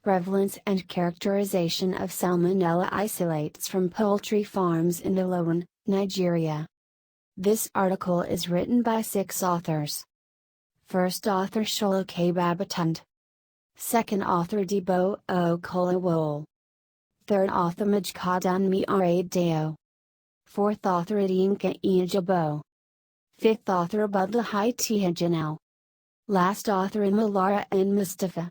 Prevalence and Characterization of Salmonella Isolates from Poultry Farms in Ilorin, Nigeria. This article is written by 6 authors. First author Sholoke Babatund. Second author Debo Okolawole. Third author Majkadanmi Aradeo. Fourth author Idinka Ijabo. Fifth author Abdullahi Tihajanel. Last author Malara and Mustafa.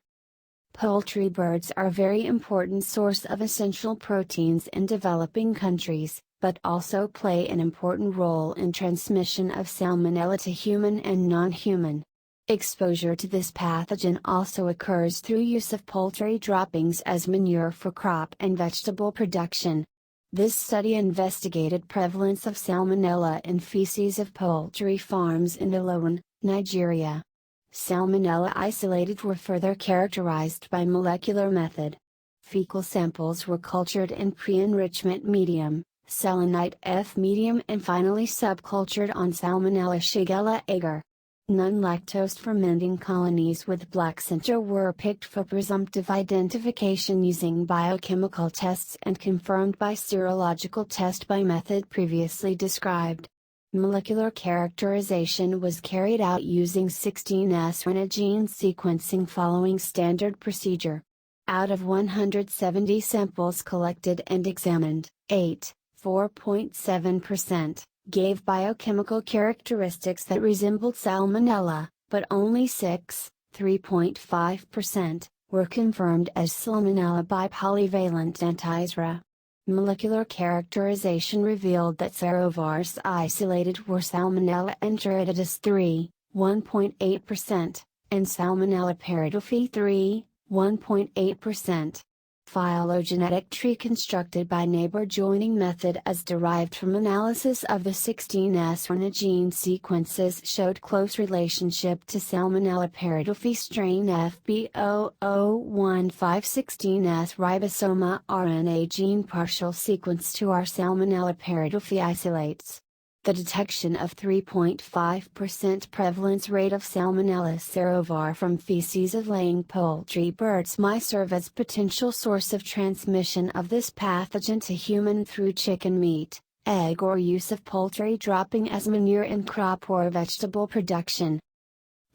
Poultry birds are a very important source of essential proteins in developing countries, but also play an important role in transmission of salmonella to human and non-human. Exposure to this pathogen also occurs through use of poultry droppings as manure for crop and vegetable production. This study investigated prevalence of salmonella in feces of poultry farms in Ilorin, Nigeria. Salmonella isolated were further characterized by molecular method. Fecal samples were cultured in pre-enrichment medium, selenite F medium, and finally subcultured on Salmonella shigella agar. Non-lactose fermenting colonies with black center were picked for presumptive identification using biochemical tests and confirmed by serological test by method previously described. Molecular characterization was carried out using 16S RNA gene sequencing following standard procedure. Out of 170 samples collected and examined, 4.7%, gave biochemical characteristics that resembled Salmonella, but only 3.5%, were confirmed as Salmonella by polyvalent antisera. Molecular characterization revealed that serovars isolated were Salmonella enteritidis 1.8%, and Salmonella peridothy 1.8%. Phylogenetic tree constructed by neighbor joining method as derived from analysis of the 16S RNA gene sequences showed close relationship to Salmonella peridothy strain FB001516S ribosoma RNA gene partial sequence to our Salmonella peridothy isolates. The detection of 3.5% prevalence rate of Salmonella serovar from feces of laying poultry birds might serve as potential source of transmission of this pathogen to human through chicken meat, egg, or use of poultry dropping as manure in crop or vegetable production.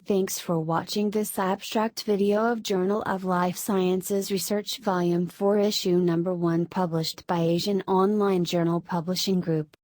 Thanks for watching this abstract video of Journal of Life Sciences Research Volume 4 Issue Number 1 published by Asian Online Journal Publishing Group.